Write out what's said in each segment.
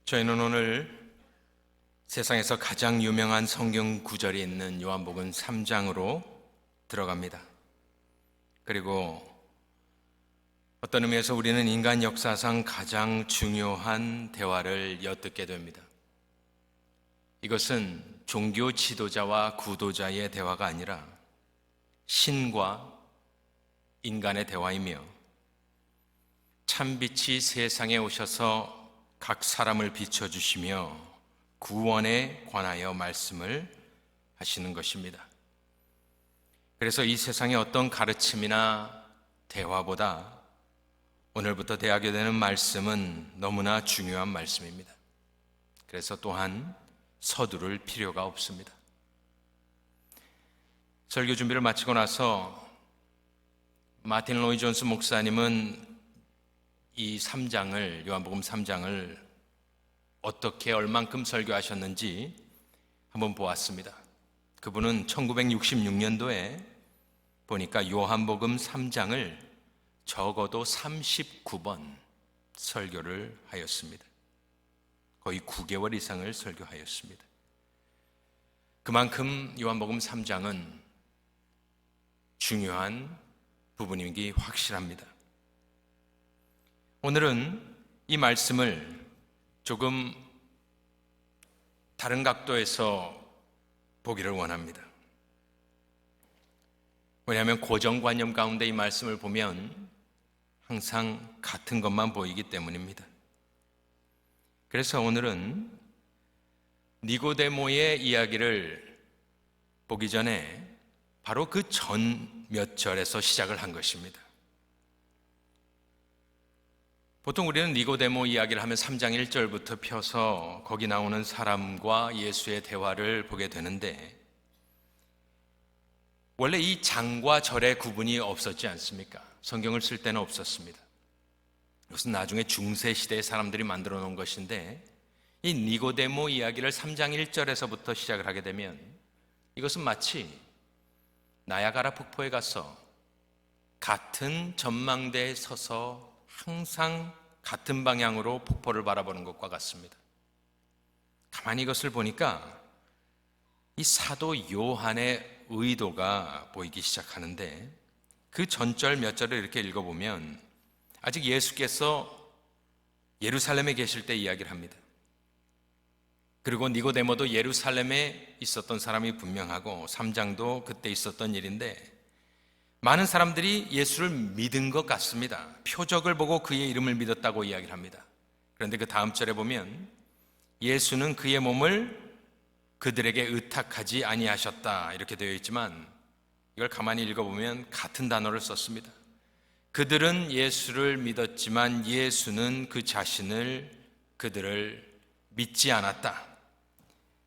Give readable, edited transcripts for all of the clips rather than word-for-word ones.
저희는 오늘 세상에서 가장 유명한 성경 구절이 있는 요한복음 3장으로 들어갑니다. 그리고 어떤 의미에서 우리는 인간 역사상 가장 중요한 대화를 엿듣게 됩니다. 이것은 종교 지도자와 구도자의 대화가 아니라 신과 인간의 대화이며 참빛이 세상에 오셔서 각 사람을 비춰주시며 구원에 관하여 말씀을 하시는 것입니다. 그래서 이 세상의 어떤 가르침이나 대화보다 오늘부터 대하게 되는 말씀은 너무나 중요한 말씀입니다. 그래서 또한 서두를 필요가 없습니다. 설교 준비를 마치고 나서 마틴 로이 존스 목사님은 이 3장을, 요한복음 3장을 어떻게 얼만큼 설교하셨는지 한번 보았습니다. 그분은 1966년도에 보니까 요한복음 3장을 적어도 39번 설교를 하였습니다. 거의 9개월 이상을 설교하였습니다. 그만큼 요한복음 3장은 중요한 부분인 게 확실합니다. 오늘은 이 말씀을 조금 다른 각도에서 보기를 원합니다. 왜냐하면 고정관념 가운데 이 말씀을 보면 항상 같은 것만 보이기 때문입니다. 그래서 오늘은 니고데모의 이야기를 보기 전에 바로 그 전 몇 절에서 시작을 한 것입니다. 보통 우리는 니고데모 이야기를 하면 3장 1절부터 펴서 거기 나오는 사람과 예수의 대화를 보게 되는데, 원래 이 장과 절의 구분이 없었지 않습니까? 성경을 쓸 때는 없었습니다. 이것은 나중에 중세시대의 사람들이 만들어 놓은 것인데, 이 니고데모 이야기를 3장 1절에서부터 시작을 하게 되면 이것은 마치 나야가라 폭포에 가서 같은 전망대에 서서 항상 같은 방향으로 폭포를 바라보는 것과 같습니다. 가만히 이것을 보니까 이 사도 요한의 의도가 보이기 시작하는데, 그 전절 몇 절을 이렇게 읽어보면 아직 예수께서 예루살렘에 계실 때 이야기를 합니다. 그리고 니고데모도 예루살렘에 있었던 사람이 분명하고 3장도 그때 있었던 일인데, 많은 사람들이 예수를 믿은 것 같습니다. 표적을 보고 그의 이름을 믿었다고 이야기를 합니다. 그런데 그 다음 절에 보면 예수는 그의 몸을 그들에게 의탁하지 아니하셨다 이렇게 되어 있지만, 이걸 가만히 읽어보면 같은 단어를 썼습니다. 그들은 예수를 믿었지만 예수는 그 자신을 그들을 믿지 않았다.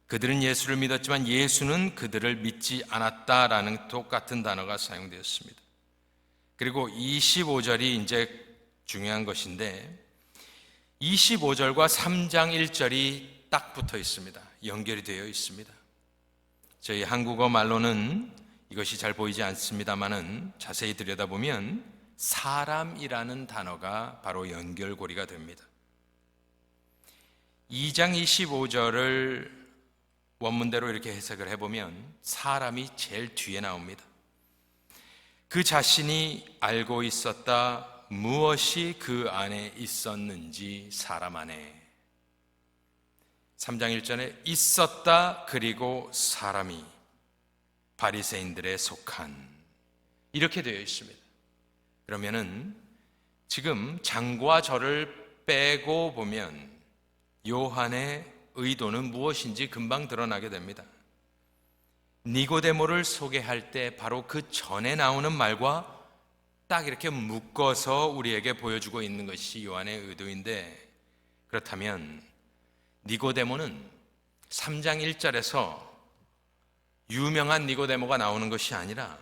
그들은 예수를 믿었지만 예수는 그들을 믿지 않았다라는 똑같은 단어가 사용되었습니다. 그리고 25절이 이제 중요한 것인데, 25절과 3장 1절이 딱 붙어 있습니다. 연결이 되어 있습니다. 저희 한국어 말로는 이것이 잘 보이지 않습니다만은 자세히 들여다보면 사람이라는 단어가 바로 연결고리가 됩니다. 2장 25절을 원문대로 이렇게 해석을 해보면 사람이 제일 뒤에 나옵니다. 그 자신이 알고 있었다. 무엇이 그 안에 있었는지 사람 안에. 3장 1절에 있었다 그리고 사람이 바리새인들에 속한, 이렇게 되어 있습니다. 그러면은 지금 장과 절을 빼고 보면 요한의 의도는 무엇인지 금방 드러나게 됩니다. 니고데모를 소개할 때 바로 그 전에 나오는 말과 딱 이렇게 묶어서 우리에게 보여주고 있는 것이 요한의 의도인데, 그렇다면 니고데모는 3장 1절에서 유명한 니고데모가 나오는 것이 아니라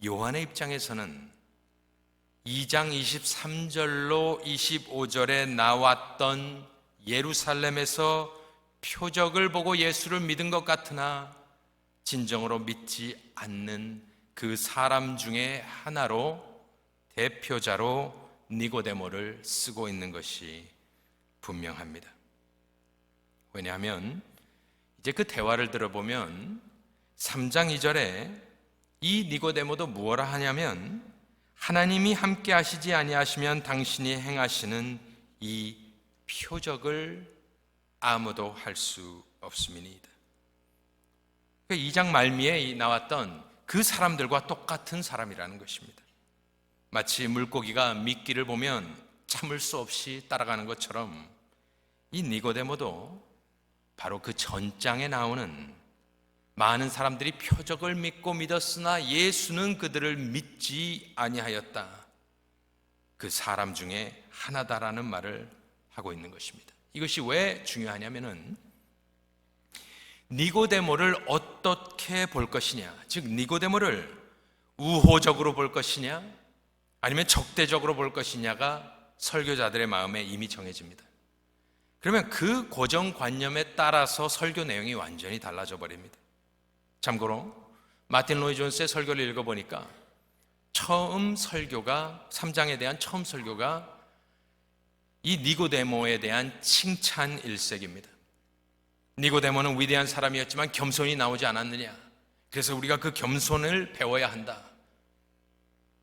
요한의 입장에서는 2장 23절로 25절에 나왔던 예루살렘에서 표적을 보고 예수를 믿은 것 같으나 진정으로 믿지 않는 그 사람 중에 하나로, 대표자로 니고데모를 쓰고 있는 것이 분명합니다. 왜냐하면 이제 그 대화를 들어보면 3장 2절에 이 니고데모도 무엇라 하냐면 하나님이 함께 하시지 아니하시면 당신이 행하시는 이 표적을 아무도 할 수 없음이니이다. 2장 말미에 나왔던 그 사람들과 똑같은 사람이라는 것입니다. 마치 물고기가 미끼를 보면 참을 수 없이 따라가는 것처럼 이 니고데모도 바로 그 전장에 나오는 많은 사람들이 표적을 믿었으나 예수는 그들을 믿지 아니하였다, 그 사람 중에 하나다라는 말을 하고 있는 것입니다. 이것이 왜 중요하냐면은 니고데모를 어떻게 볼 것이냐, 즉 니고데모를 우호적으로 볼 것이냐 아니면 적대적으로 볼 것이냐가 설교자들의 마음에 이미 정해집니다. 그러면 그 고정관념에 따라서 설교 내용이 완전히 달라져 버립니다. 참고로 마틴 로이 존스의 설교를 읽어보니까 처음 설교가 3장에 대한 처음 설교가 이 니고데모에 대한 칭찬 일색입니다. 니고데모는 위대한 사람이었지만 겸손이 나오지 않았느냐, 그래서 우리가 그 겸손을 배워야 한다.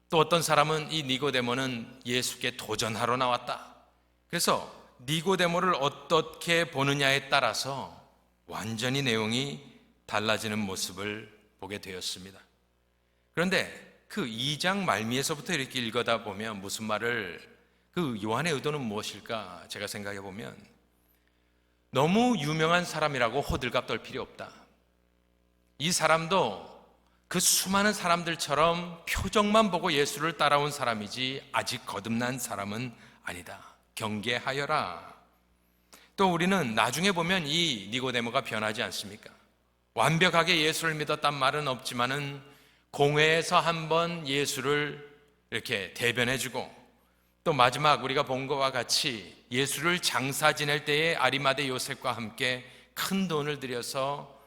또 어떤 사람은 이 니고데모는 예수께 도전하러 나왔다. 그래서 니고데모를 어떻게 보느냐에 따라서 완전히 내용이 달라지는 모습을 보게 되었습니다. 그런데 그 2장 말미에서부터 이렇게 읽어다 보면 무슨 말을, 그 요한의 의도는 무엇일까 제가 생각해 보면 너무 유명한 사람이라고 호들갑 떨 필요 없다. 이 사람도 그 수많은 사람들처럼 표정만 보고 예수를 따라온 사람이지 아직 거듭난 사람은 아니다. 경계하여라. 또 우리는 나중에 보면 이 니고데모가 변하지 않습니까? 완벽하게 예수를 믿었단 말은 없지만은 공회에서 한번 예수를 이렇게 대변해주고, 또 마지막 우리가 본 것과 같이 예수를 장사 지낼 때에 아리마대 요셉과 함께 큰 돈을 들여서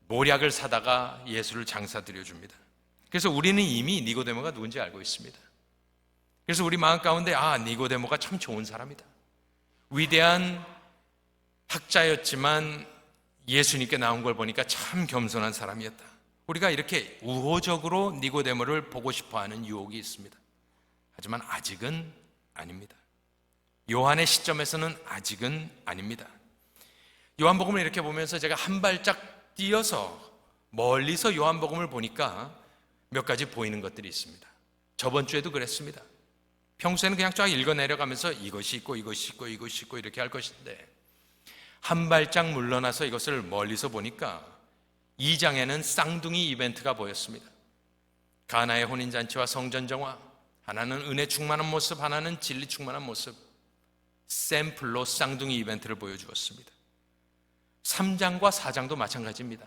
모략을 사다가 예수를 장사 드려줍니다. 그래서 우리는 이미 니고데모가 누군지 알고 있습니다. 그래서 우리 마음 가운데 니고데모가 참 좋은 사람이다, 위대한 학자였지만 예수님께 나온 걸 보니까 참 겸손한 사람이었다, 우리가 이렇게 우호적으로 니고데모를 보고 싶어하는 유혹이 있습니다. 하지만 아직은 아닙니다. 요한의 시점에서는 아직은 아닙니다. 요한복음을 이렇게 보면서 제가 한 발짝 뛰어서 멀리서 요한복음을 보니까 몇 가지 보이는 것들이 있습니다. 저번 주에도 그랬습니다. 평소에는 그냥 쫙 읽어 내려가면서 이것이 있고 이것이 있고 이것이 있고 이렇게 할 것인데 한 발짝 물러나서 이것을 멀리서 보니까 2장에는 쌍둥이 이벤트가 보였습니다. 가나의 혼인잔치와 성전정화, 하나는 은혜 충만한 모습, 하나는 진리 충만한 모습, 샘플로 쌍둥이 이벤트를 보여주었습니다. 3장과 4장도 마찬가지입니다.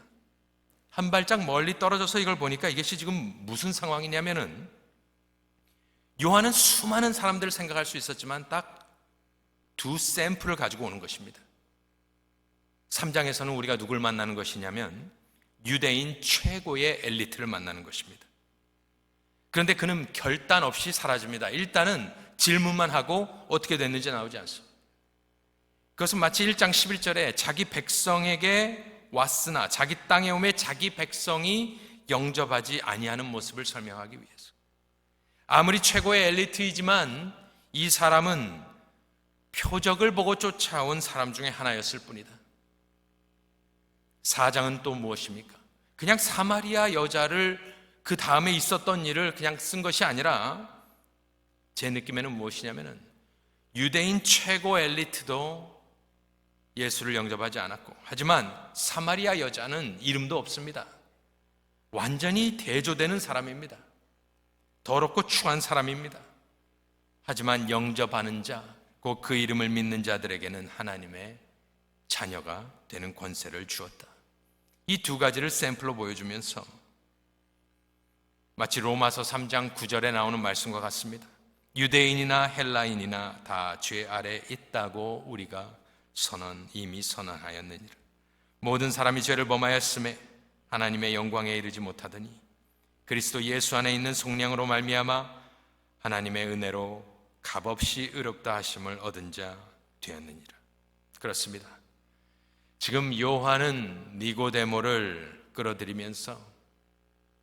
한 발짝 멀리 떨어져서 이걸 보니까 이것이 지금 무슨 상황이냐면은 요한은 수많은 사람들을 생각할 수 있었지만 딱 두 샘플을 가지고 오는 것입니다. 3장에서는 우리가 누굴 만나는 것이냐면 유대인 최고의 엘리트를 만나는 것입니다. 그런데 그는 결단 없이 사라집니다. 일단은 질문만 하고 어떻게 됐는지 나오지 않습니다. 그것은 마치 1장 11절에 자기 백성에게 왔으나 자기 땅에 오매 자기 백성이 영접하지 아니하는 모습을 설명하기 위해서, 아무리 최고의 엘리트이지만 이 사람은 표적을 보고 쫓아온 사람 중에 하나였을 뿐이다. 4장은 또 무엇입니까? 그냥 사마리아 여자를 그 다음에 있었던 일을 그냥 쓴 것이 아니라 제 느낌에는 무엇이냐면은 유대인 최고 엘리트도 예수를 영접하지 않았고, 하지만 사마리아 여자는 이름도 없습니다. 완전히 대조되는 사람입니다. 더럽고 추한 사람입니다. 하지만 영접하는 자, 곧 그 이름을 믿는 자들에게는 하나님의 자녀가 되는 권세를 주었다. 이 두 가지를 샘플로 보여주면서 마치 로마서 3장 9절에 나오는 말씀과 같습니다. 유대인이나 헬라인이나 다 죄 아래 있다고 우리가 이미 선언하였느니라. 모든 사람이 죄를 범하였음에 하나님의 영광에 이르지 못하더니 그리스도 예수 안에 있는 속량으로 말미암아 하나님의 은혜로 값없이 의롭다 하심을 얻은 자 되었느니라. 그렇습니다. 지금 요한은 니고데모를 끌어들이면서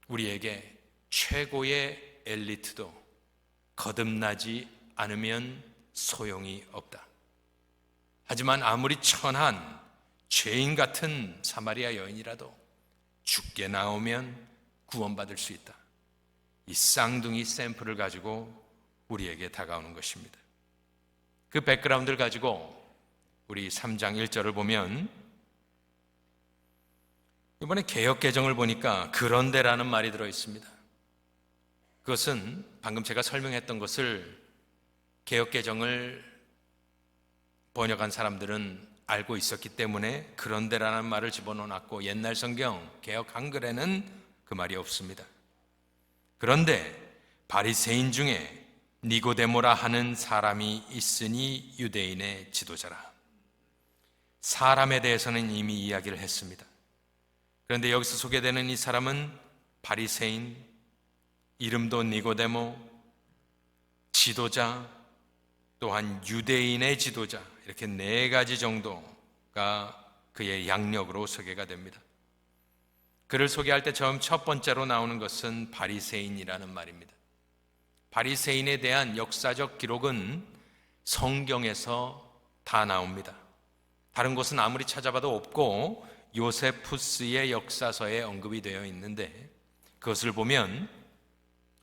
우리에게 최고의 엘리트도 거듭나지 않으면 소용이 없다. 하지만 아무리 천한 죄인 같은 사마리아 여인이라도 죽게 나오면 구원받을 수 있다. 이 쌍둥이 샘플을 가지고 우리에게 다가오는 것입니다. 그 백그라운드를 가지고 우리 3장 1절을 보면 이번에 개역개정을 보니까 그런데라는 말이 들어있습니다. 그것은 방금 제가 설명했던 것을 개역개정을 번역한 사람들은 알고 있었기 때문에 그런데라는 말을 집어넣어놨고 옛날 성경 개역 한글에는 그 말이 없습니다. 그런데 바리새인 중에 니고데모라 하는 사람이 있으니 유대인의 지도자라. 사람에 대해서는 이미 이야기를 했습니다. 그런데 여기서 소개되는 이 사람은 바리새인, 이름도 니고데모, 지도자, 또한 유대인의 지도자, 이렇게 4가지 정도가 그의 양력으로 소개가 됩니다. 그를 소개할 때 처음 첫 번째로 나오는 것은 바리새인이라는 말입니다. 바리새인에 대한 역사적 기록은 성경에서 다 나옵니다. 다른 곳은 아무리 찾아봐도 없고 요세푸스의 역사서에 언급이 되어 있는데 그것을 보면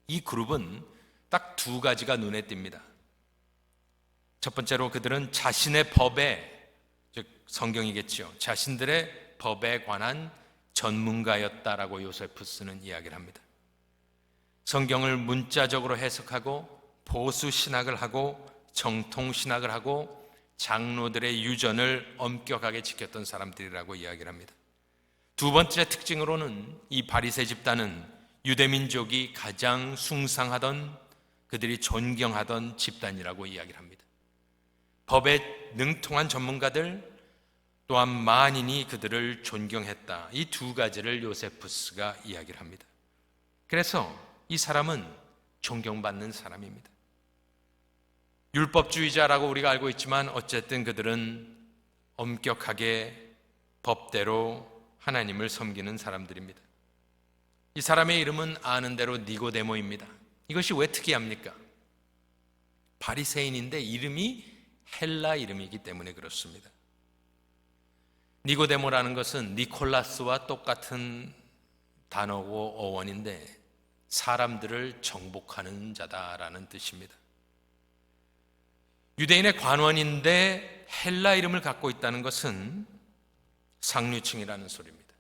이 그룹은 딱 2가지가 눈에 띕니다. 첫 번째로 그들은 자신의 법에, 즉 성경이겠죠, 자신들의 법에 관한 전문가였다라고 요세푸스는 이야기를 합니다. 성경을 문자적으로 해석하고 보수 신학을 하고 정통 신학을 하고 장로들의 유전을 엄격하게 지켰던 사람들이라고 이야기를 합니다. 2번째 특징으로는 이 바리새 집단은 유대민족이 가장 숭상하던, 그들이 존경하던 집단이라고 이야기를 합니다. 법에 능통한 전문가들, 또한 만인이 그들을 존경했다. 이 2가지를 요세푸스가 이야기를 합니다. 그래서 이 사람은 존경받는 사람입니다. 율법주의자라고 우리가 알고 있지만 어쨌든 그들은 엄격하게 법대로 하나님을 섬기는 사람들입니다. 이 사람의 이름은 아는 대로 니고데모입니다. 이것이 왜 특이합니까? 바리새인인데 이름이 헬라 이름이기 때문에 그렇습니다. 니고데모라는 것은 니콜라스와 똑같은 단어고 어원인데 사람들을 정복하는 자다라는 뜻입니다. 유대인의 관원인데 헬라 이름을 갖고 있다는 것은 상류층이라는 소리입니다.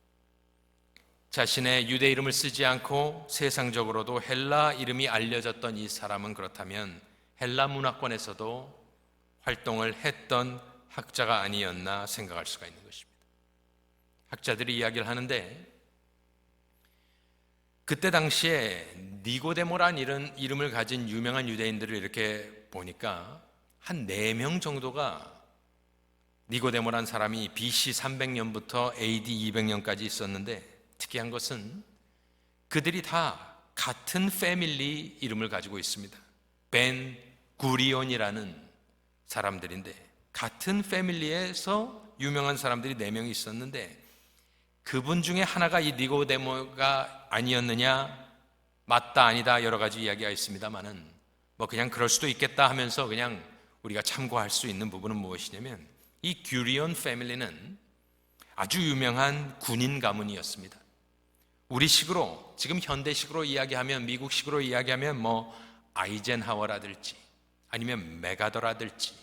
자신의 유대 이름을 쓰지 않고 세상적으로도 헬라 이름이 알려졌던 이 사람은 그렇다면 헬라 문화권에서도 활동을 했던 학자가 아니었나 생각할 수가 있는 것입니다. 학자들이 이야기를 하는데 그때 당시에 니고데모라는 이름을 가진 유명한 유대인들을 이렇게 보니까 한 4명 정도가 니고데모라는 사람이 BC 300년부터 AD 200년까지 있었는데 특이한 것은 그들이 다 같은 패밀리 이름을 가지고 있습니다. 벤 구리온이라는 사람들인데 같은 패밀리에서 유명한 사람들이 4명이 있었는데 그분 중에 하나가 이 니고데모가 아니었느냐, 맞다 아니다 여러 가지 이야기가 있습니다만은 뭐 그냥 그럴 수도 있겠다 하면서 그냥 우리가 참고할 수 있는 부분은 무엇이냐면 이 구리온 패밀리는 아주 유명한 군인 가문이었습니다. 우리식으로 지금 현대식으로 이야기하면 미국식으로 이야기하면 뭐 아이젠하워라든지 아니면 메가더라든지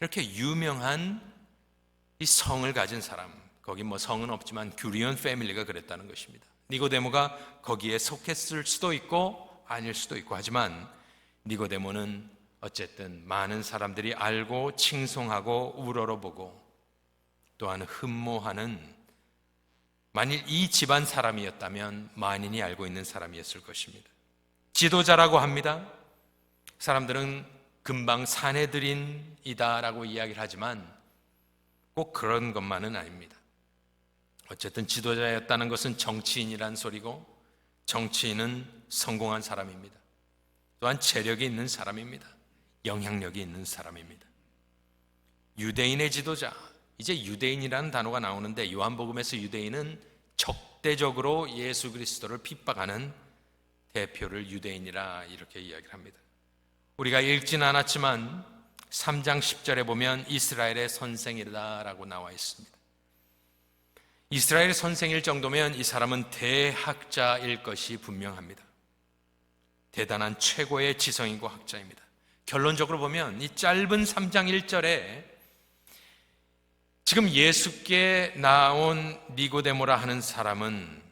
이렇게 유명한 이 성을 가진 사람, 거기 뭐 성은 없지만 구리온 패밀리가 그랬다는 것입니다. 니고데모가 거기에 속했을 수도 있고 아닐 수도 있고 하지만 니고데모는 어쨌든 많은 사람들이 알고 칭송하고 우러러보고 또한 흠모하는, 만일 이 집안 사람이었다면 만인이 알고 있는 사람이었을 것입니다. 지도자라고 합니다. 사람들은 금방 사내들인이다라고 이야기를 하지만 꼭 그런 것만은 아닙니다. 어쨌든 지도자였다는 것은 정치인이란 소리고 정치인은 성공한 사람입니다. 또한 재력이 있는 사람입니다. 영향력이 있는 사람입니다. 유대인의 지도자, 이제 유대인이라는 단어가 나오는데 요한복음에서 유대인은 적대적으로 예수 그리스도를 핍박하는 대표를 유대인이라 이렇게 이야기를 합니다. 우리가 읽지는 않았지만 3장 10절에 보면 이스라엘의 선생이다라고 나와 있습니다. 이스라엘의 선생일 정도면 이 사람은 대학자일 것이 분명합니다. 대단한 최고의 지성인과 학자입니다. 결론적으로 보면 이 짧은 3장 1절에 지금 예수께 나온 니고데모라 하는 사람은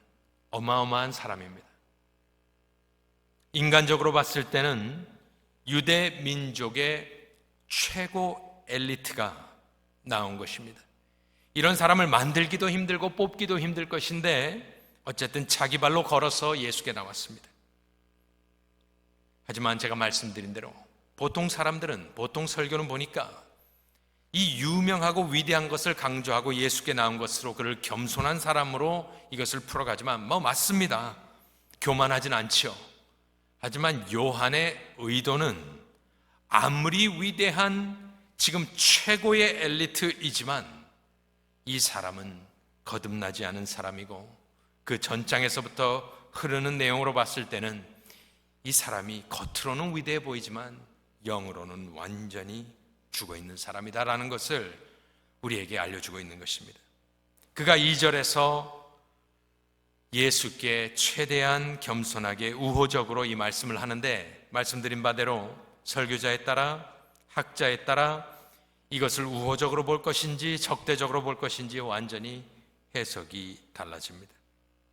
어마어마한 사람입니다. 인간적으로 봤을 때는 유대 민족의 최고 엘리트가 나온 것입니다. 이런 사람을 만들기도 힘들고 뽑기도 힘들 것인데 어쨌든 자기 발로 걸어서 예수께 나왔습니다. 하지만 제가 말씀드린 대로 보통 사람들은, 보통 설교는 보니까 이 유명하고 위대한 것을 강조하고 예수께 나온 것으로 그를 겸손한 사람으로 이것을 풀어가지만 맞습니다. 교만하진 않죠. 하지만 요한의 의도는 아무리 위대한 지금 최고의 엘리트이지만 이 사람은 거듭나지 않은 사람이고 그 전장에서부터 흐르는 내용으로 봤을 때는 이 사람이 겉으로는 위대해 보이지만 영으로는 완전히 죽어있는 사람이다라는 것을 우리에게 알려주고 있는 것입니다. 그가 2절에서 예수께 최대한 겸손하게 우호적으로 이 말씀을 하는데 말씀드린 바대로 설교자에 따라 학자에 따라 이것을 우호적으로 볼 것인지 적대적으로 볼 것인지 완전히 해석이 달라집니다.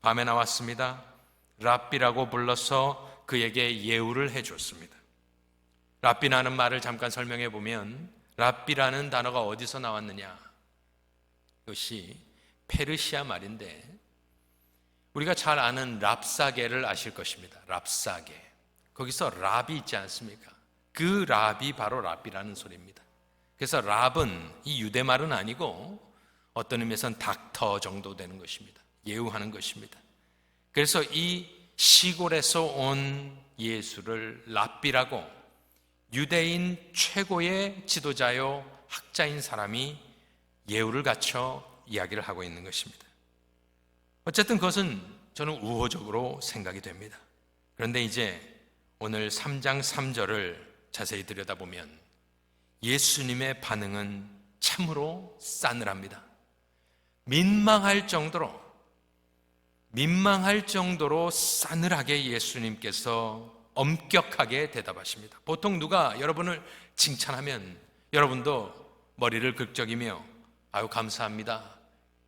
밤에 나왔습니다. 랍비라고 불러서 그에게 예우를 해줬습니다. 랍비라는 말을 잠깐 설명해 보면 랍비라는 단어가 어디서 나왔느냐? 이것이 페르시아 말인데 우리가 잘 아는 랍사게를 아실 것입니다. 랍사게. 거기서 랍이 있지 않습니까? 그 랍이 바로 랍비라는 소리입니다. 그래서 랍은 이 유대 말은 아니고 어떤 의미에서는 닥터 정도 되는 것입니다. 예우하는 것입니다. 그래서 이 시골에서 온 예수를 랍비라고 유대인 최고의 지도자요 학자인 사람이 예우를 갖춰 이야기를 하고 있는 것입니다. 어쨌든 그것은 저는 우호적으로 생각이 됩니다. 그런데 이제 오늘 3장 3절을 자세히 들여다보면 예수님의 반응은 참으로 싸늘합니다. 민망할 정도로 싸늘하게 예수님께서 엄격하게 대답하십니다. 보통 누가 여러분을 칭찬하면 여러분도 머리를 긁적이며 아유 감사합니다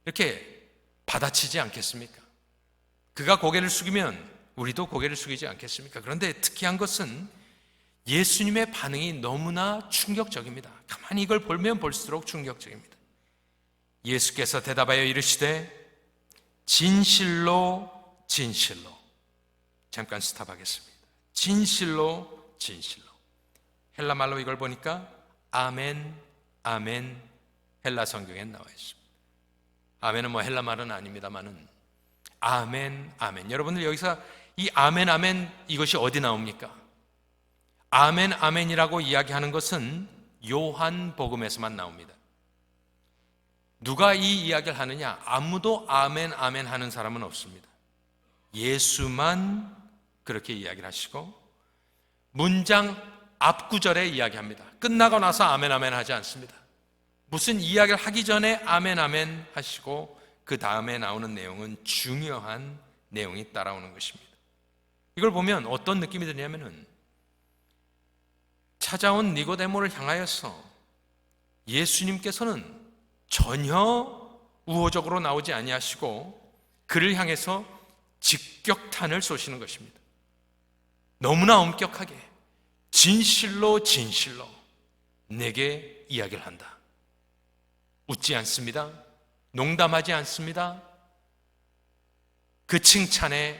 이렇게 받아치지 않겠습니까? 그가 고개를 숙이면 우리도 고개를 숙이지 않겠습니까? 그런데 특이한 것은 예수님의 반응이 너무나 충격적입니다. 가만히 이걸 보면 볼수록 충격적입니다. 예수께서 대답하여 이르시되 진실로 진실로, 잠깐 스탑하겠습니다. 진실로 진실로. 헬라 말로 이걸 보니까 아멘 아멘 헬라 성경에 나와 있습니다. 아멘은 헬라 말은 아닙니다만은 아멘 아멘. 여러분들 여기서 이 아멘 아멘 이것이 어디 나옵니까? 아멘 아멘이라고 이야기하는 것은 요한복음에서만 나옵니다. 누가 이 이야기를 하느냐? 아무도 아멘 아멘 하는 사람은 없습니다. 예수만 그렇게 이야기를 하시고 문장 앞구절에 이야기합니다. 끝나고 나서 아멘 아멘 하지 않습니다. 무슨 이야기를 하기 전에 아멘 아멘 하시고 그 다음에 나오는 내용은 중요한 내용이 따라오는 것입니다. 이걸 보면 어떤 느낌이 드냐면은 찾아온 니고데모를 향하여서 예수님께서는 전혀 우호적으로 나오지 아니하시고 그를 향해서 직격탄을 쏘시는 것입니다. 너무나 엄격하게 진실로 진실로 내게 이야기를 한다. 웃지 않습니다. 농담하지 않습니다. 그 칭찬에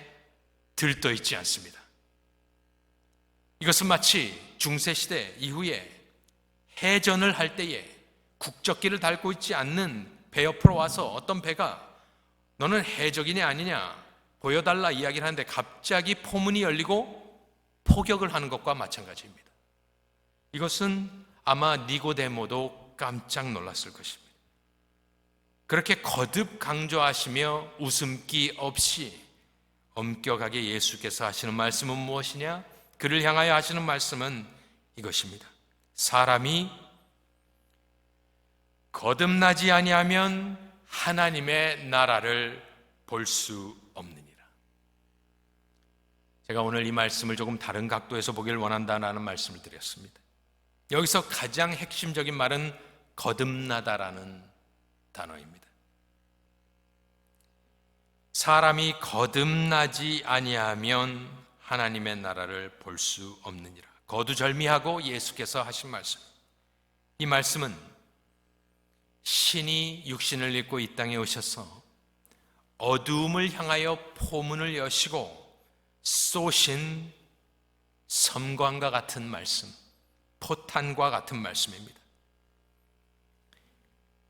들떠있지 않습니다. 이것은 마치 중세시대 이후에 해전을 할 때에 국적기를 달고 있지 않는 배 옆으로 와서 어떤 배가 너는 해적이냐 아니냐 보여달라 이야기를 하는데 갑자기 포문이 열리고 포격을 하는 것과 마찬가지입니다. 이것은 아마 니고데모도 깜짝 놀랐을 것입니다. 그렇게 거듭 강조하시며 웃음기 없이 엄격하게 예수께서 하시는 말씀은 무엇이냐? 그를 향하여 하시는 말씀은 이것입니다. 사람이 거듭나지 아니하면 하나님의 나라를 볼 수 없느니라. 제가 오늘 이 말씀을 조금 다른 각도에서 보길 원한다는 말씀을 드렸습니다. 여기서 가장 핵심적인 말은 거듭나다라는 단어입니다. 사람이 거듭나지 아니하면 하나님의 나라를 볼 수 없느니라. 거두절미하고 예수께서 하신 말씀. 이 말씀은 신이 육신을 입고 이 땅에 오셔서 어두움을 향하여 포문을 여시고 쏘신 섬광과 같은 말씀, 포탄과 같은 말씀입니다.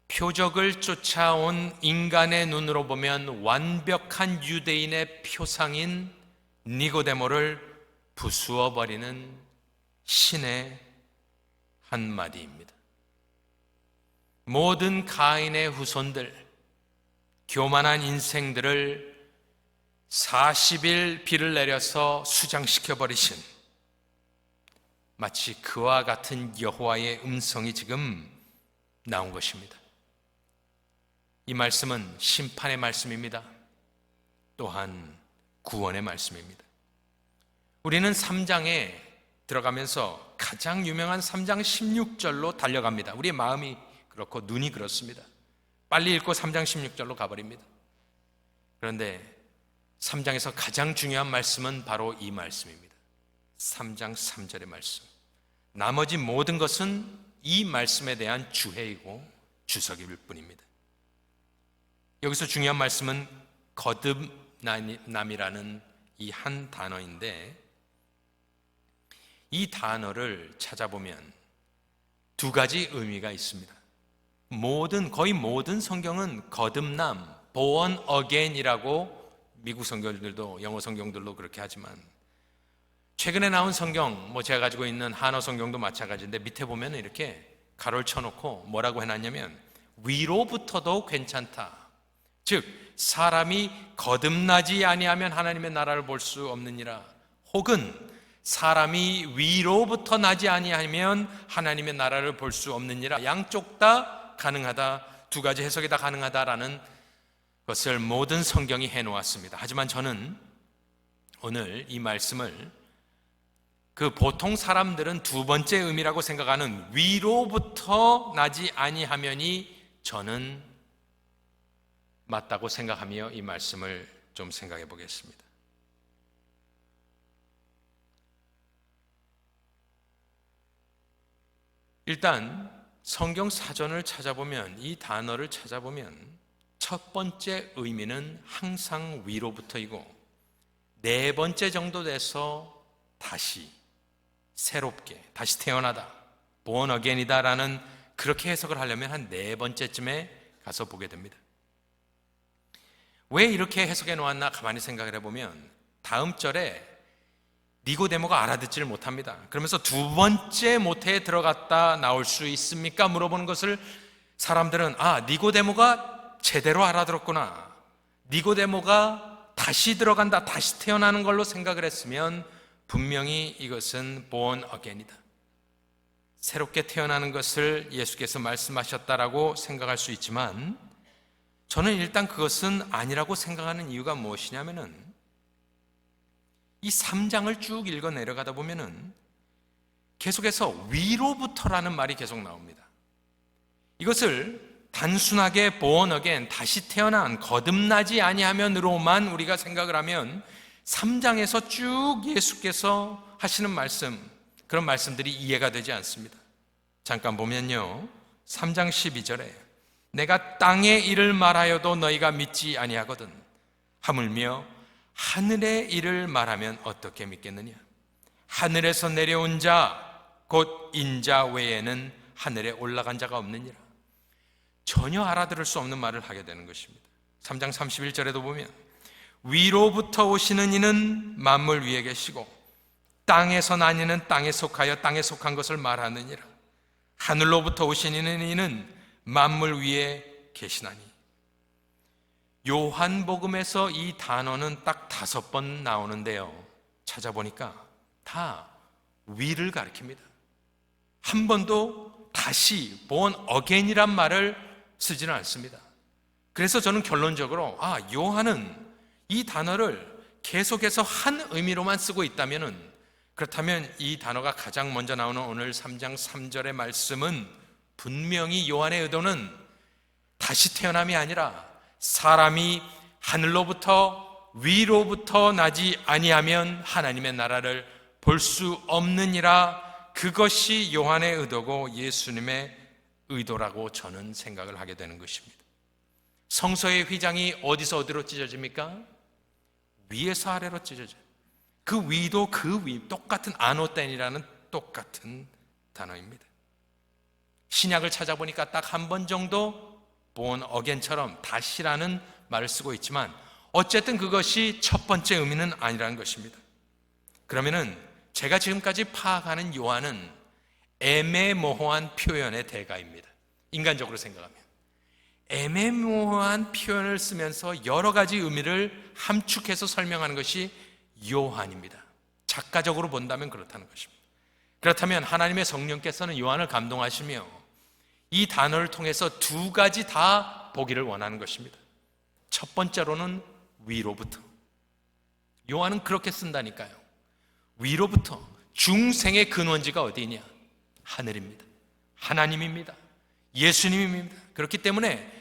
표적을 쫓아온 인간의 눈으로 보면 완벽한 유대인의 표상인 니고데모를 부수어 버리는 신의 한마디입니다. 모든 가인의 후손들, 교만한 인생들을 40일 비를 내려서 수장시켜 버리신 마치 그와 같은 여호와의 음성이 지금 나온 것입니다. 이 말씀은 심판의 말씀입니다. 또한 구원의 말씀입니다. 우리는 3장에 들어가면서 가장 유명한 3장 16절로 달려갑니다. 우리의 마음이 그렇고 눈이 그렇습니다. 빨리 읽고 3장 16절로 가버립니다. 그런데 3장에서 가장 중요한 말씀은 바로 이 말씀입니다. 3장 3절의 말씀. 나머지 모든 것은 이 말씀에 대한 주해이고 주석일 뿐입니다. 여기서 중요한 말씀은 거듭남이라는 이 한 단어인데, 이 단어를 찾아보면 두 가지 의미가 있습니다. 거의 모든 성경은 거듭남, born again이라고 미국 성경들도, 영어 성경들도 그렇게 하지만 최근에 나온 성경, 제가 가지고 있는 한어 성경도 마찬가지인데 밑에 보면 이렇게 가로를 쳐놓고 뭐라고 해놨냐면 위로부터도 괜찮다. 즉 사람이 거듭나지 아니하면 하나님의 나라를 볼 수 없느니라. 혹은 사람이 위로부터 나지 아니하면 하나님의 나라를 볼 수 없느니라. 양쪽 다 가능하다. 두 가지 해석이 다 가능하다라는 것을 모든 성경이 해놓았습니다. 하지만 저는 오늘 이 말씀을 보통 사람들은 두 번째 의미라고 생각하는 위로부터 나지 아니하면이 저는 맞다고 생각하며 이 말씀을 좀 생각해 보겠습니다. 일단 성경 사전을 찾아보면, 이 단어를 찾아보면 첫 번째 의미는 항상 위로부터이고 네 번째 정도 돼서 다시 새롭게 다시 태어나다, born again이다 라는, 그렇게 해석을 하려면 한 네 번째쯤에 가서 보게 됩니다. 왜 이렇게 해석해 놓았나 가만히 생각을 해보면 다음 절에 니고데모가 알아듣지를 못합니다. 그러면서 두 번째 모태에 들어갔다 나올 수 있습니까? 물어보는 것을 사람들은 니고데모가 제대로 알아들었구나, 니고데모가 다시 들어간다, 다시 태어나는 걸로 생각을 했으면 분명히 이것은 born again이다, 새롭게 태어나는 것을 예수께서 말씀하셨다라고 생각할 수 있지만, 저는 일단 그것은 아니라고 생각하는 이유가 무엇이냐면은 이 3장을 쭉 읽어 내려가다 보면은 계속해서 위로부터라는 말이 계속 나옵니다. 이것을 단순하게 born again, 다시 태어난, 거듭나지 아니하면으로만 우리가 생각을 하면 3장에서 쭉 예수께서 하시는 말씀, 그런 말씀들이 이해가 되지 않습니다. 잠깐 보면요, 3장 12절에 내가 땅의 일을 말하여도 너희가 믿지 아니하거든 하물며 하늘의 일을 말하면 어떻게 믿겠느냐? 하늘에서 내려온 자 곧 인자 외에는 하늘에 올라간 자가 없느니라. 전혀 알아들을 수 없는 말을 하게 되는 것입니다. 3장 31절에도 보면 위로부터 오시는 이는 만물 위에 계시고 땅에서 난 이는 땅에 속하여 땅에 속한 것을 말하느니라. 하늘로부터 오신 이는 만물 위에 계시나니. 요한복음에서 이 단어는 딱 5번 나오는데요, 찾아보니까 다 위를 가리킵니다. 한 번도 다시 born again이란 말을 쓰지는 않습니다. 그래서 저는 결론적으로 요한은 이 단어를 계속해서 한 의미로만 쓰고 있다면, 그렇다면 이 단어가 가장 먼저 나오는 오늘 3장 3절의 말씀은 분명히 요한의 의도는 다시 태어남이 아니라 사람이 하늘로부터 위로부터 나지 아니하면 하나님의 나라를 볼 수 없느니라, 그것이 요한의 의도고 예수님의 의도라고 저는 생각을 하게 되는 것입니다. 성서의 휘장이 어디서 어디로 찢어집니까? 위에서 아래로 찢어져요. 그 위도 그 위, 똑같은 아노텐이라는 똑같은 단어입니다. 신약을 찾아보니까 딱 한 번 정도 born again처럼 다시라는 말을 쓰고 있지만 어쨌든 그것이 첫 번째 의미는 아니라는 것입니다. 그러면은 제가 지금까지 파악하는 요한은 애매모호한 표현의 대가입니다. 인간적으로 생각하면 애매모호한 표현을 쓰면서 여러 가지 의미를 함축해서 설명하는 것이 요한입니다. 작가적으로 본다면 그렇다는 것입니다. 그렇다면 하나님의 성령께서는 요한을 감동하시며 이 단어를 통해서 2가지 다 보기를 원하는 것입니다. 첫 번째로는 위로부터. 요한은 그렇게 쓴다니까요. 위로부터. 중생의 근원지가 어디냐? 하늘입니다. 하나님입니다. 예수님입니다. 그렇기 때문에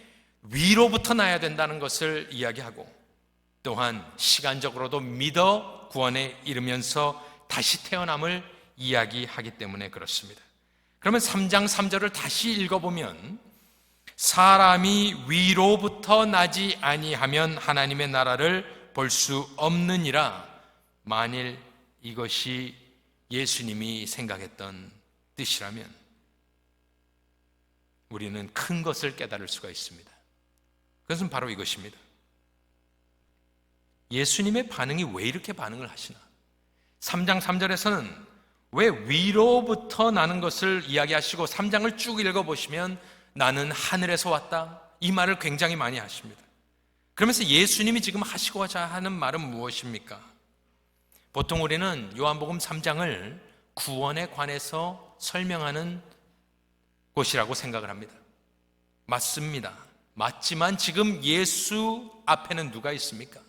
위로부터 나야 된다는 것을 이야기하고, 또한 시간적으로도 믿어 구원에 이르면서 다시 태어남을 이야기하기 때문에 그렇습니다. 그러면 3장 3절을 다시 읽어보면 사람이 위로부터 나지 아니하면 하나님의 나라를 볼 수 없느니라. 만일 이것이 예수님이 생각했던 뜻이라면 우리는 큰 것을 깨달을 수가 있습니다. 그것은 바로 이것입니다. 예수님의 반응이 왜 이렇게 반응을 하시나? 3장 3절에서는 왜 위로부터 나는 것을 이야기하시고 3장을 쭉 읽어보시면 나는 하늘에서 왔다, 이 말을 굉장히 많이 하십니다. 그러면서 예수님이 지금 하시고자 하는 말은 무엇입니까? 보통 우리는 요한복음 3장을 구원에 관해서 설명하는 곳이라고 생각을 합니다. 맞습니다. 맞지만 지금 예수 앞에는 누가 있습니까?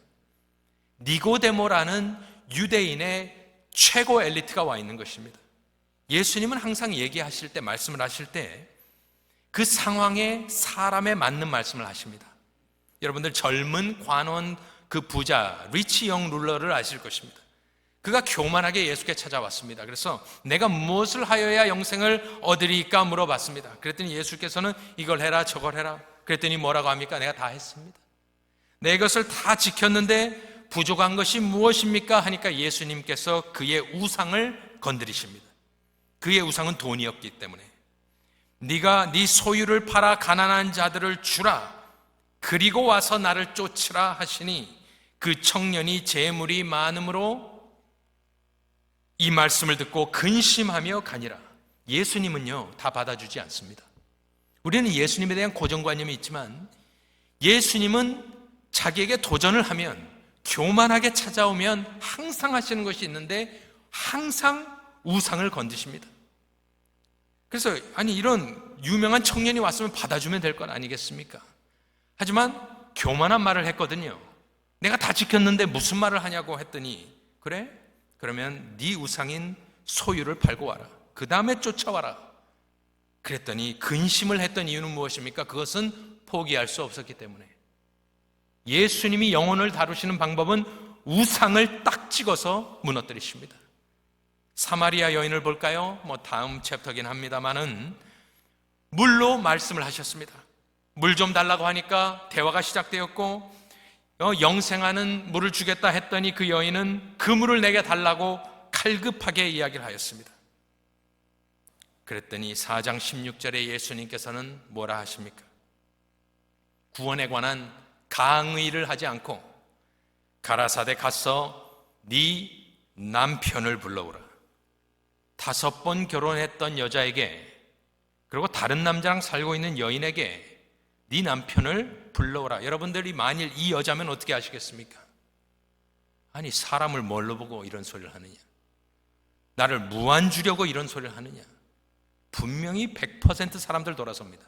니고데모라는 유대인의 최고 엘리트가 와 있는 것입니다. 예수님은 항상 얘기하실 때, 말씀을 하실 때 그 상황에 사람에 맞는 말씀을 하십니다. 여러분들 젊은 관원 그 부자 리치 영 룰러를 아실 것입니다. 그가 교만하게 예수께 찾아왔습니다. 그래서 내가 무엇을 하여야 영생을 얻으리까 물어봤습니다. 그랬더니 예수께서는 이걸 해라 저걸 해라. 그랬더니 뭐라고 합니까? 내가 다 했습니다. 내 것을 다 지켰는데 부족한 것이 무엇입니까? 하니까 예수님께서 그의 우상을 건드리십니다. 그의 우상은 돈이었기 때문에 네가 네 소유를 팔아 가난한 자들을 주라, 그리고 와서 나를 쫓으라 하시니 그 청년이 재물이 많음으로 이 말씀을 듣고 근심하며 가니라. 예수님은요 다 받아주지 않습니다. 우리는 예수님에 대한 고정관념이 있지만 예수님은 자기에게 도전을 하면, 교만하게 찾아오면 항상 하시는 것이 있는데 항상 우상을 건드십니다. 그래서 이런 유명한 청년이 왔으면 받아주면 될 건 아니겠습니까? 하지만 교만한 말을 했거든요. 내가 다 지켰는데 무슨 말을 하냐고 했더니, 그래? 그러면 네 우상인 소유를 팔고 와라. 그 다음에 쫓아와라. 그랬더니 근심을 했던 이유는 무엇입니까? 그것은 포기할 수 없었기 때문에. 예수님이 영혼을 다루시는 방법은 우상을 딱 찍어서 무너뜨리십니다. 사마리아 여인을 볼까요? 다음 챕터긴 합니다만은 물로 말씀을 하셨습니다. 물 좀 달라고 하니까 대화가 시작되었고, 영생하는 물을 주겠다 했더니 그 여인은 그 물을 내게 달라고 갈급하게 이야기를 하였습니다. 그랬더니 4장 16절에 예수님께서는 뭐라 하십니까? 구원에 관한 강의를 하지 않고 가라사대 가서 네 남편을 불러오라. 5번 결혼했던 여자에게, 그리고 다른 남자랑 살고 있는 여인에게 네 남편을 불러오라. 여러분들이 만일 이 여자면 어떻게 하시겠습니까? 아니, 사람을 뭘로 보고 이런 소리를 하느냐? 나를 무안 주려고 이런 소리를 하느냐? 분명히 100% 사람들 돌아섭니다.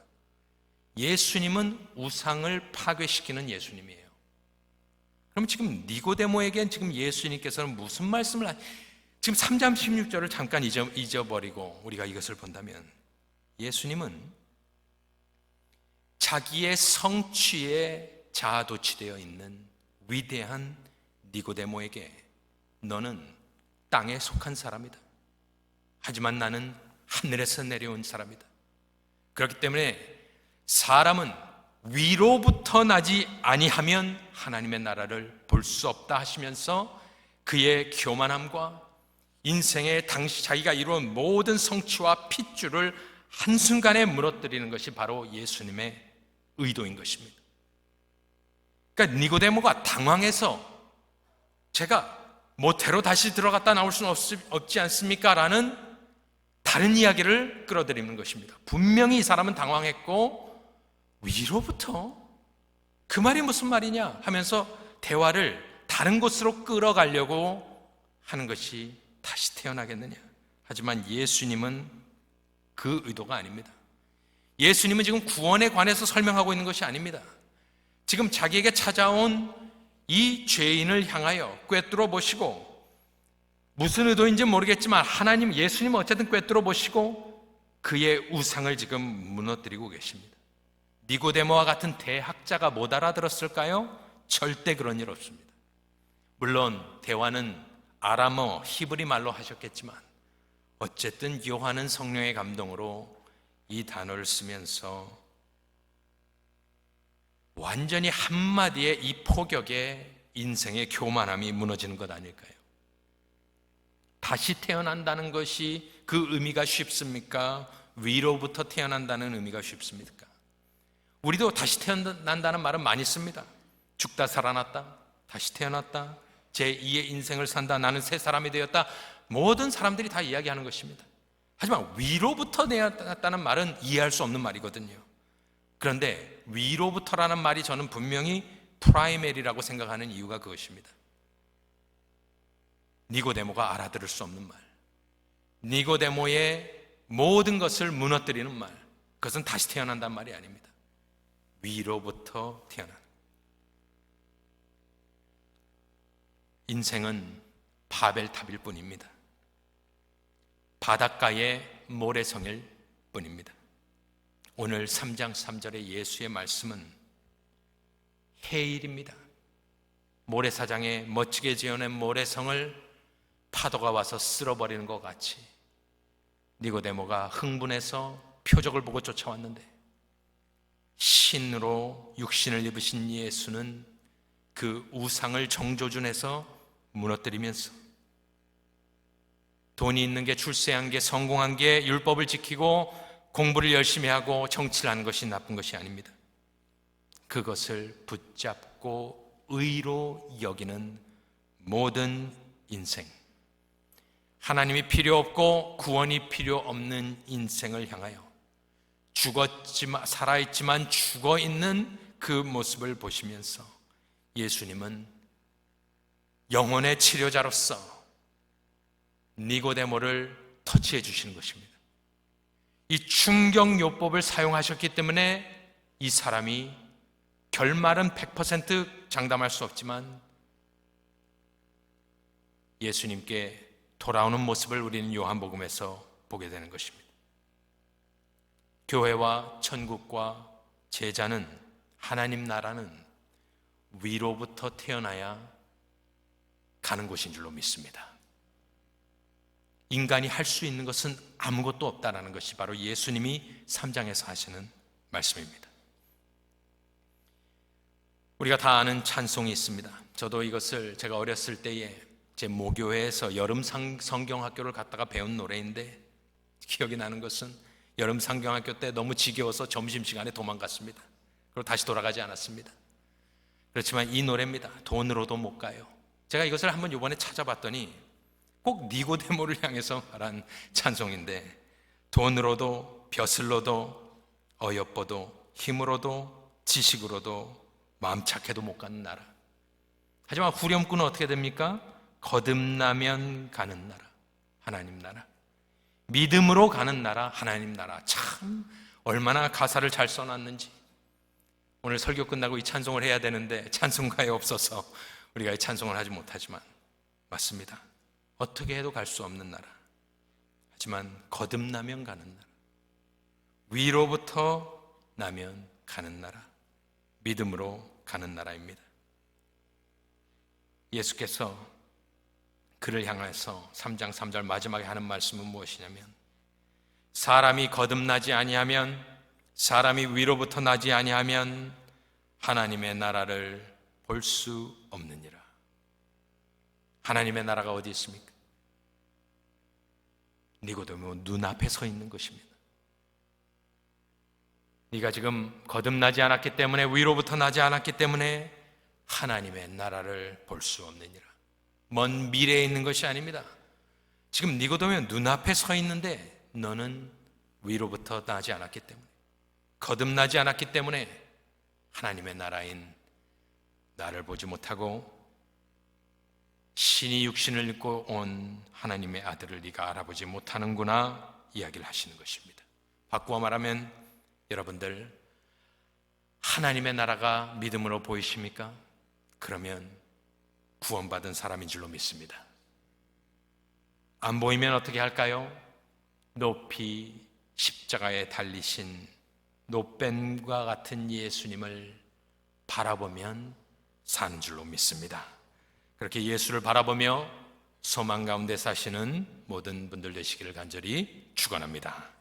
예수님은 우상을 파괴시키는 예수님이에요. 그럼 지금 니고데모에겐 지금 예수님께서는 무슨 말씀을 지금 3장 16절을 잠깐 잊어버리고 우리가 이것을 본다면, 예수님은 자기의 성취에 자아도취되어 있는 위대한 니고데모에게 너는 땅에 속한 사람이다. 하지만 나는 하늘에서 내려온 사람이다. 그렇기 때문에 사람은 위로부터 나지 아니하면 하나님의 나라를 볼 수 없다 하시면서 그의 교만함과 인생의 당시 자기가 이룬 모든 성취와 핏줄을 한순간에 무너뜨리는 것이 바로 예수님의 의도인 것입니다. 그러니까 니고데모가 당황해서 제가 모태로 다시 들어갔다 나올 수는 없지 않습니까? 라는 다른 이야기를 끌어들이는 것입니다. 분명히 이 사람은 당황했고, 위로부터? 그 말이 무슨 말이냐 하면서 대화를 다른 곳으로 끌어가려고 하는 것이 다시 태어나겠느냐. 하지만 예수님은 그 의도가 아닙니다. 예수님은 지금 구원에 관해서 설명하고 있는 것이 아닙니다. 지금 자기에게 찾아온 이 죄인을 향하여 꿰뚫어 보시고, 무슨 의도인지 모르겠지만 하나님, 예수님은 어쨌든 꿰뚫어 보시고 그의 우상을 지금 무너뜨리고 계십니다. 니고데모와 같은 대학자가 못 알아들었을까요? 절대 그런 일 없습니다. 물론 대화는 아람어, 히브리 말로 하셨겠지만 어쨌든 요한은 성령의 감동으로 이 단어를 쓰면서 완전히 한마디에 이 폭격에 인생의 교만함이 무너지는 것 아닐까요? 다시 태어난다는 것이 그 의미가 쉽습니까? 위로부터 태어난다는 의미가 쉽습니까? 우리도 다시 태어난다는 말은 많이 씁니다. 죽다 살아났다, 다시 태어났다, 제2의 인생을 산다, 나는 새 사람이 되었다. 모든 사람들이 다 이야기하는 것입니다. 하지만 위로부터 태어났다는 말은 이해할 수 없는 말이거든요. 그런데 위로부터라는 말이 저는 분명히 프라이메리라고 생각하는 이유가 그것입니다. 니고데모가 알아들을 수 없는 말, 니고데모의 모든 것을 무너뜨리는 말, 그것은 다시 태어난다는 말이 아닙니다. 위로부터 태어난. 인생은 바벨탑일 뿐입니다. 바닷가의 모래성일 뿐입니다. 오늘 3장 3절의 예수의 말씀은 해일입니다. 모래사장에 멋지게 지어낸 모래성을 파도가 와서 쓸어버리는 것 같이 니고데모가 흥분해서 표적을 보고 쫓아왔는데, 신으로 육신을 입으신 예수는 그 우상을 정조준해서 무너뜨리면서 돈이 있는 게, 출세한 게, 성공한 게, 율법을 지키고 공부를 열심히 하고 정치를 하는 것이 나쁜 것이 아닙니다. 그것을 붙잡고 의로 여기는 모든 인생, 하나님이 필요 없고 구원이 필요 없는 인생을 향하여 죽었지만, 살아있지만 죽어있는 그 모습을 보시면서 예수님은 영혼의 치료자로서 니고데모를 터치해 주시는 것입니다. 이 충격요법을 사용하셨기 때문에 이 사람이 결말은 100% 장담할 수 없지만 예수님께 돌아오는 모습을 우리는 요한복음에서 보게 되는 것입니다. 교회와 천국과 제자는, 하나님 나라는 위로부터 태어나야 가는 곳인 줄로 믿습니다. 인간이 할 수 있는 것은 아무것도 없다는 것이 바로 예수님이 3장에서 하시는 말씀입니다. 우리가 다 아는 찬송이 있습니다. 저도 이것을 제가 어렸을 때에 제 모교회에서 여름 성경학교를 갔다가 배운 노래인데, 기억이 나는 것은 여름 성경학교 때 너무 지겨워서 점심시간에 도망갔습니다. 그리고 다시 돌아가지 않았습니다. 그렇지만 이 노래입니다. 돈으로도 못 가요. 제가 이것을 한번 이번에 찾아봤더니 꼭 니고데모를 향해서 말한 찬송인데, 돈으로도 벼슬로도 어여뻐도 힘으로도 지식으로도 마음 착해도 못 가는 나라. 하지만 후렴구는 어떻게 됩니까? 거듭나면 가는 나라, 하나님 나라. 믿음으로 가는 나라, 하나님 나라. 참 얼마나 가사를 잘 써놨는지. 오늘 설교 끝나고 이 찬송을 해야 되는데 찬송가에 없어서 우리가 이 찬송을 하지 못하지만 맞습니다. 어떻게 해도 갈 수 없는 나라. 하지만 거듭나면 가는 나라, 위로부터 나면 가는 나라, 믿음으로 가는 나라입니다. 예수께서 그를 향해서 3장 3절 마지막에 하는 말씀은 무엇이냐면, 사람이 거듭나지 아니하면, 사람이 위로부터 나지 아니하면 하나님의 나라를 볼 수 없느니라. 하나님의 나라가 어디 있습니까? 니고데모 눈앞에 서 있는 것입니다. 네가 지금 거듭나지 않았기 때문에, 위로부터 나지 않았기 때문에 하나님의 나라를 볼 수 없느니라. 먼 미래에 있는 것이 아닙니다. 지금 니고데모 눈앞에 서 있는데 너는 위로부터 나지 않았기 때문에, 거듭나지 않았기 때문에 하나님의 나라인 나를 보지 못하고 신이 육신을 입고 온 하나님의 아들을 네가 알아보지 못하는구나 이야기를 하시는 것입니다. 바꾸어 말하면 여러분들, 하나님의 나라가 믿음으로 보이십니까? 그러면 구원받은 사람인 줄로 믿습니다. 안 보이면 어떻게 할까요? 높이 십자가에 달리신 노뱀과 같은 예수님을 바라보면 사는 줄로 믿습니다. 그렇게 예수를 바라보며 소망 가운데 사시는 모든 분들 되시기를 간절히 축원합니다.